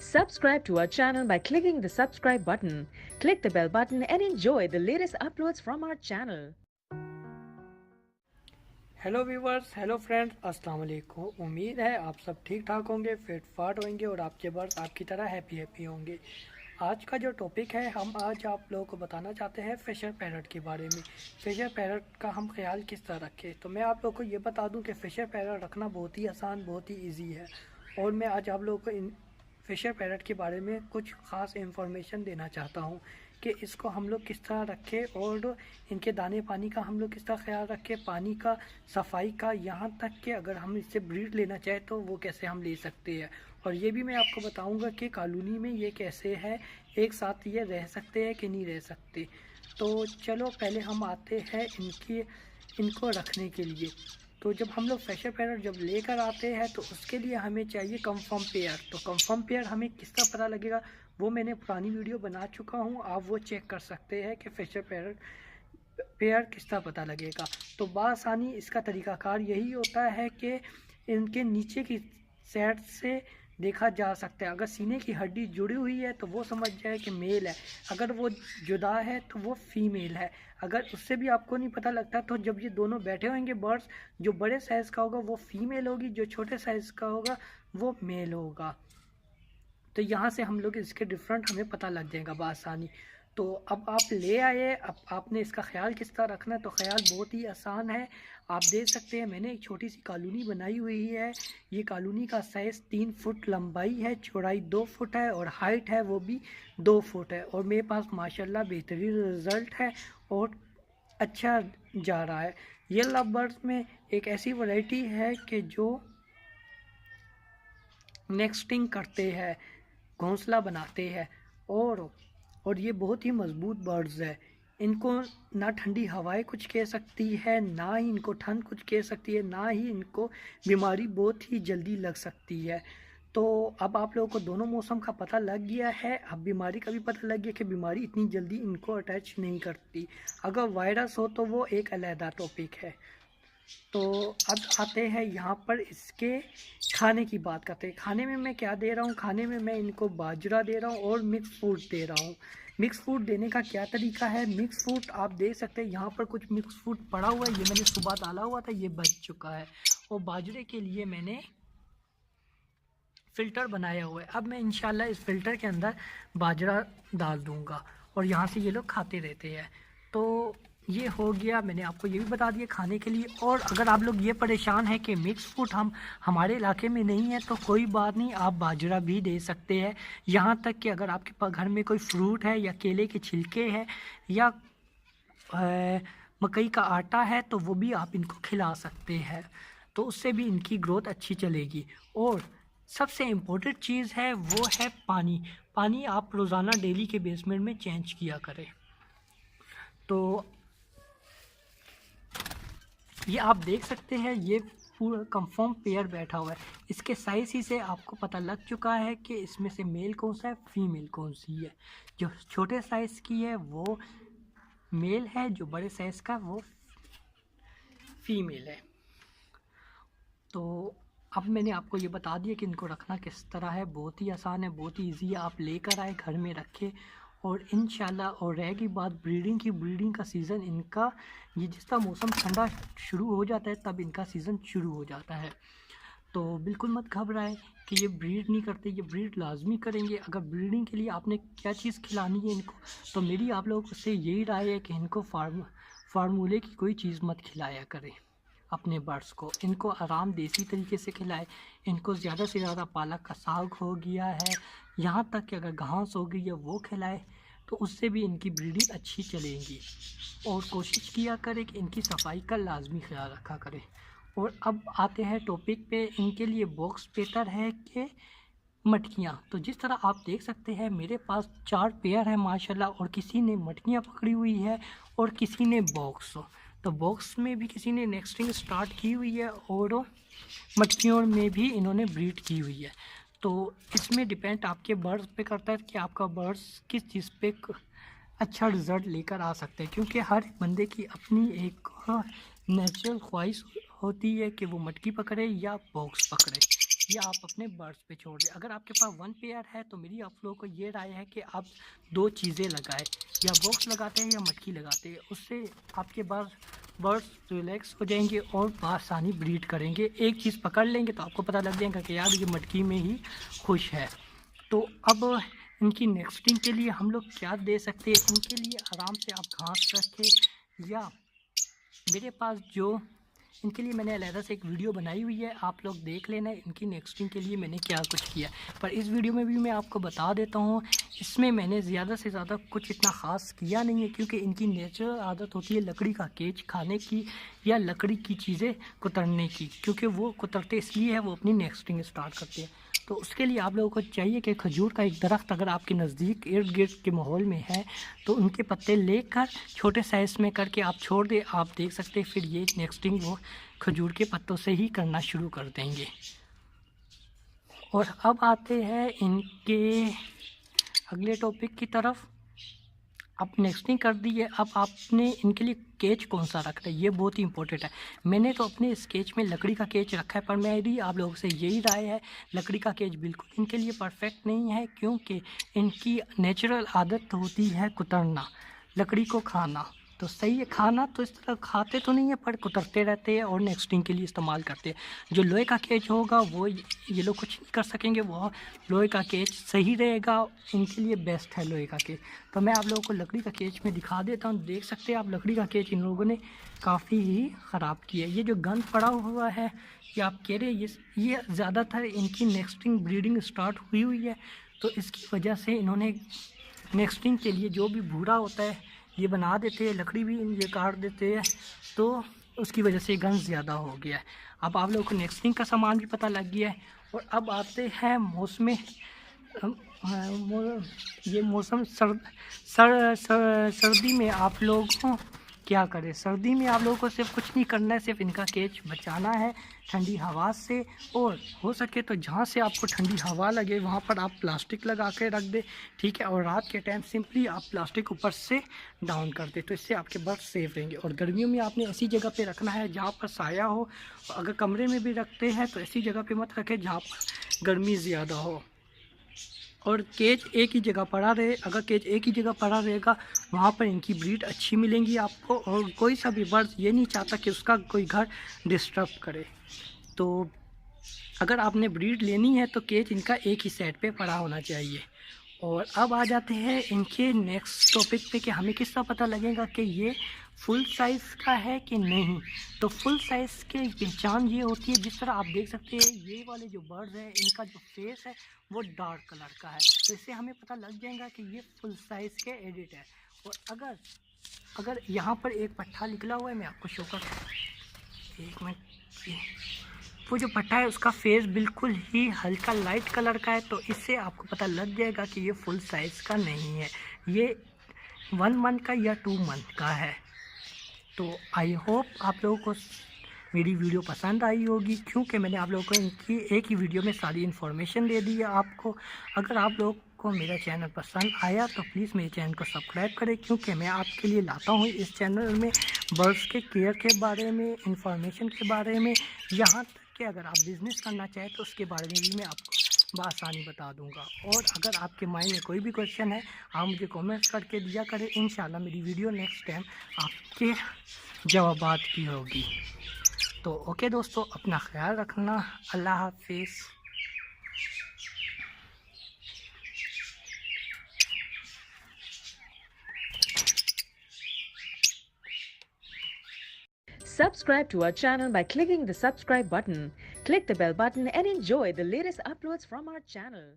Subscribe to our channel by clicking the subscribe button. Click the bell button and enjoy the latest uploads from our channel. Hello viewers, hello friends, अस्सलाम वालेकुम। उम्मीद है आप सब ठीक ठाक होंगे, फिट फाट होंगे और आपके बर्ड्स आपकी तरह हैप्पी होंगे। आज का जो टॉपिक है, हम आज आप लोगों को बताना चाहते हैं फिशर पैरट के बारे में। फिशर पैरट का हम ख्याल किस तरह रखें। तो मैं आप लोगों को ये बता दूं कि फिशर पैरट रखना बहुत ही आसान, बहुत ही ईजी है। और मैं आज आप लोगों को इन फिशर पैरट के बारे में कुछ ख़ास इंफॉर्मेशन देना चाहता हूँ कि इसको हम लोग किस तरह रखें और इनके दाने पानी का हम लोग किस तरह ख्याल रखें, पानी का, सफाई का, यहाँ तक कि अगर हम इससे ब्रीड लेना चाहें तो वो कैसे हम ले सकते हैं। और ये भी मैं आपको बताऊंगा कि कॉलोनी में ये कैसे है, एक साथ ये रह सकते हैं कि नहीं रह सकते। तो चलो पहले हम आते हैं इनको रखने के लिए। तो जब हम लोग फिशर पैरट जब लेकर आते हैं तो उसके लिए हमें चाहिए कंफर्म पेयर। तो कंफर्म पेयर हमें किस तरह पता लगेगा, वो मैंने पुरानी वीडियो बना चुका हूँ, आप वो चेक कर सकते हैं कि फिशर पैरट पेयर किस तरह पता लगेगा। तो बआसानी इसका तरीक़ाकार यही होता है कि इनके नीचे की साइड से देखा जा सकता है। अगर सीने की हड्डी जुड़ी हुई है तो वो समझ जाए कि मेल है, अगर वो जुदा है तो वो फीमेल है। अगर उससे भी आपको नहीं पता लगता तो जब ये दोनों बैठे होंगे बर्ड्स, जो बड़े साइज़ का होगा वो फीमेल होगी, जो छोटे साइज़ का होगा वो मेल होगा। तो यहाँ से हम लोग इसके डिफरेंट हमें पता लग जाएगा बआसानी। तो अब आप ले आए, अब आपने इसका ख्याल किस तरह रखना है। तो ख्याल बहुत ही आसान है, आप देख सकते हैं मैंने एक छोटी सी कॉलोनी बनाई हुई है। ये कॉलोनी का साइज़ 3 फुट लंबाई है, चौड़ाई 2 फुट है और हाइट है वो भी 2 फुट है। और मेरे पास माशाल्लाह बेहतरीन रिज़ल्ट है और अच्छा जा रहा है। ये लव बर्ड्स में एक ऐसी वैरायटी है कि जो नेस्टिंग करते हैं, घोंसला बनाते हैं और ये बहुत ही मज़बूत बर्ड्स है। इनको ना ठंडी हवाएं कुछ कह सकती है, ना ही इनको ठंड कुछ कह सकती है, ना ही इनको बीमारी बहुत ही जल्दी लग सकती है। तो अब आप लोगों को दोनों मौसम का पता लग गया है, अब बीमारी का भी पता लग गया कि बीमारी इतनी जल्दी इनको अटैच नहीं करती। अगर वायरस हो तो वो एक अलहदा टॉपिक है। तो अब आते हैं यहाँ पर इसके खाने की बात करते हैं। खाने में मैं क्या दे रहा हूँ, खाने में मैं इनको बाजरा दे रहा हूँ और मिक्स फूड दे रहा हूँ। मिक्स फूड देने का क्या तरीका है, मिक्स फूड आप देख सकते हैं यहाँ पर कुछ मिक्स फूड पड़ा हुआ है, ये मैंने सुबह डाला हुआ था, ये बच चुका है। और बाजरे के लिए मैंने फ़िल्टर बनाया हुआ है। अब मैं इंशाल्लाह इस फ़िल्टर के अंदर बाजरा डाल दूँगा और यहाँ से ये लोग खाते रहते हैं। तो ये हो गया, मैंने आपको ये भी बता दिया खाने के लिए। और अगर आप लोग ये परेशान हैं कि मिक्स फूड हमारे इलाके में नहीं है तो कोई बात नहीं, आप बाजरा भी दे सकते हैं। यहाँ तक कि अगर आपके पास घर में कोई फ्रूट है या केले के छिलके हैं या मकई का आटा है तो वो भी आप इनको खिला सकते हैं, तो उससे भी इनकी ग्रोथ अच्छी चलेगी। और सबसे इम्पोर्टेंट चीज़ है वो है पानी। पानी आप रोज़ाना डेली के बेसमेंट में चेंज किया करें। तो ये आप देख सकते हैं, ये पूरा कंफर्म पेयर बैठा हुआ है। इसके साइज़ ही से आपको पता लग चुका है कि इसमें से मेल कौन सा है, फीमेल कौन सी है। जो छोटे साइज़ की है वो मेल है, जो बड़े साइज़ का वो फीमेल है। तो अब मैंने आपको ये बता दिया कि इनको रखना किस तरह है, बहुत ही आसान है, बहुत ही ईजी है। आप लेकर आए, घर में रखें और इंशाल्लाह। और रहेगी बात ब्रीडिंग का सीज़न इनका, ये जिस तरह मौसम ठंडा शुरू हो जाता है तब इनका सीज़न शुरू हो जाता है। तो बिल्कुल मत घबराएं कि ये ब्रीड नहीं करते, ये ब्रीड लाजमी करेंगे। अगर ब्रीडिंग के लिए आपने क्या चीज़ खिलानी है इनको, तो मेरी आप लोगों से यही राय है कि इनको फार्मूले की कोई चीज़ मत खिलाया करें अपने बर्ड्स को। इनको आराम देसी तरीके से खिलाए। इनको ज़्यादा से ज़्यादा पालक का साग हो गया है, यहाँ तक कि अगर घास हो गई है वो खिलाए, तो उससे भी इनकी ब्रीडिंग अच्छी चलेगी। और कोशिश किया करें कि इनकी सफाई का लाजमी ख्याल रखा करें। और अब आते हैं टॉपिक पे, इनके लिए बॉक्स बेहतर है कि मटकियाँ। तो जिस तरह आप देख सकते हैं मेरे पास 4 पेयर हैं माशाल्लाह, और किसी ने मटकियाँ पकड़ी हुई है और किसी ने बॉक्स। तो बॉक्स में भी किसी ने नेस्टिंग स्टार्ट की हुई है और मटकियों में भी इन्होंने ब्रीड की हुई है। तो इसमें डिपेंड आपके बर्ड्स पे करता है कि आपका बर्ड्स किस चीज़ पे अच्छा रिज़ल्ट लेकर आ सकते हैं। क्योंकि हर बंदे की अपनी एक नेचुरल ख्वाहिश होती है कि वो मटकी पकड़े या बॉक्स पकड़े। या आप अपने बर्ड्स पे छोड़ दें। अगर आपके पास 1 पेयर है तो मेरी आप लोगों को ये राय है कि आप 2 चीज़ें लगाएं, या बॉक्स लगाते हैं या मटकी लगाते हैं। उससे आपके बर्ड्स रिलैक्स हो जाएंगे और आसानी ब्रीड करेंगे। एक चीज़ पकड़ लेंगे तो आपको पता लग जाएगा कि यार ये मटकी में ही खुश है। तो अब इनकी नेस्टिंग के लिए हम लोग क्या दे सकते हैं, इनके लिए आराम से आप घास रखें, या मेरे पास जो इनके लिए मैंने अलहदा से एक वीडियो बनाई हुई है, आप लोग देख लेना इनकी नेस्टिंग के लिए मैंने क्या कुछ किया। पर इस वीडियो में भी मैं आपको बता देता हूँ, इसमें मैंने ज़्यादा से ज़्यादा कुछ इतना ख़ास किया नहीं है, क्योंकि इनकी नेचुरल आदत होती है लकड़ी का केज खाने की या लकड़ी की चीज़ें कुतरने की, क्योंकि वो कुतरते इसलिए है वो अपनी नेस्टिंग स्टार्ट करते हैं। तो उसके लिए आप लोगों को चाहिए कि खजूर का एक दरख्त अगर आपके नज़दीक इर्द गिर्द के माहौल में है तो उनके पत्ते लेकर छोटे साइज़ में करके आप छोड़ दें। आप देख सकते हैं फिर ये नेस्टिंग वो खजूर के पत्तों से ही करना शुरू कर देंगे। और अब आते हैं इनके अगले टॉपिक की तरफ। अब नेस्टिंग कर दी है, अब आपने इनके लिए केज कौन सा रखना है ये बहुत ही इंपॉर्टेंट है। मैंने तो अपने इस केज में लकड़ी का केज रखा है, पर मेरी आप लोगों से यही राय है लकड़ी का केज बिल्कुल इनके लिए परफेक्ट नहीं है, क्योंकि इनकी नेचुरल आदत होती है कुतरना, लकड़ी को खाना। तो सही है, खाना तो इस तरह खाते तो नहीं है पर कुतरते रहते हैं और नेस्टिंग के लिए इस्तेमाल करते हैं। जो लोहे का केज होगा वो ये लोग कुछ नहीं कर सकेंगे, वो लोहे का केज सही रहेगा, इनके लिए बेस्ट है लोहे का केज। तो मैं आप लोगों को लकड़ी का केज में दिखा देता हूँ। देख सकते हैं आप लकड़ी का केज इन लोगों ने काफ़ी ही ख़राब किया है। ये जो गंद पड़ा हुआ है ये आप कह रहे हैं ये ज़्यादातर इनकी नेस्टिंग ब्रीडिंग स्टार्ट हुई है, तो इसकी वजह से इन्होंने नेस्टिंग के लिए जो भी भूरा होता है ये बना देते हैं, लकड़ी भी ये काट देते हैं, तो उसकी वजह से गंज ज़्यादा हो गया है। अब आप लोगों को नेस्टिंग का सामान भी पता लग गया है। और अब आते हैं मौसम, ये मौसम सर्दी में आप लोगों क्या करें। सर्दी में आप लोगों को सिर्फ कुछ नहीं करना है, सिर्फ इनका केज बचाना है ठंडी हवा से, और हो सके तो जहाँ से आपको ठंडी हवा लगे वहाँ पर आप प्लास्टिक लगा के रख दे, ठीक है। और रात के टाइम सिंपली आप प्लास्टिक ऊपर से डाउन कर दे, तो इससे आपके बर्ड सेफ रहेंगे। और गर्मियों में आपने ऐसी जगह पे रखना है जहाँ पर साया हो। अगर कमरे में भी रखते हैं तो ऐसी जगह पे मत रखें जहाँ पर गर्मी ज़्यादा हो। और केज एक ही जगह पड़ा रहे, अगर केज एक ही जगह पड़ा रहेगा वहाँ पर इनकी ब्रीड अच्छी मिलेंगी आपको। और कोई सा भी बर्ड ये नहीं चाहता कि उसका कोई घर डिस्टर्ब करे। तो अगर आपने ब्रीड लेनी है तो केज इनका एक ही साइड पे पड़ा होना चाहिए। और अब आ जाते हैं इनके नेक्स्ट टॉपिक पे कि हमें किस तरह पता लगेगा कि ये फुल साइज़ का है कि नहीं। तो फुल साइज़ की पहचान ये होती है, जिस तरह आप देख सकते हैं ये वाले जो बर्ड्स हैं इनका जो फेस है वो डार्क कलर का है, तो इससे हमें पता लग जाएगा कि ये फुल साइज़ के एडिट है। और अगर यहाँ पर एक पट्टा निकला हुआ है, मैं आपको शो कर, एक मिनट, वो जो पट्टा है उसका फेस बिल्कुल ही हल्का लाइट कलर का है, तो इससे आपको पता लग जाएगा कि ये फुल साइज़ का नहीं है, ये 1 मंथ का या 2 मंथ का है। तो आई होप आप लोगों को मेरी वीडियो पसंद आई होगी, क्योंकि मैंने आप लोगों को इनकी एक ही वीडियो में सारी इन्फॉर्मेशन दे दी है आपको। अगर आप लोगों को मेरा चैनल पसंद आया तो प्लीज़ मेरे चैनल को सब्सक्राइब करें, क्योंकि मैं आपके लिए लाता हूँ इस चैनल में बर्ड्स के केयर के बारे में, इंफॉर्मेशन के बारे में, यहाँ तक कि अगर आप बिज़नेस करना चाहें तो उसके बारे में भी मैं आपको बआसानी बता दूंगा। और अगर आपके माइंड में कोई भी क्वेश्चन है आप मुझे कमेंट्स करके दिया करें, इंशाल्लाह मेरी वीडियो नेक्स्ट टाइम आपके जवाबात की होगी। तो ओके दोस्तों, अपना ख्याल रखना, अल्लाह हाफिज़। Subscribe to our channel by clicking the subscribe button. Click the bell button and enjoy the latest uploads from our channel.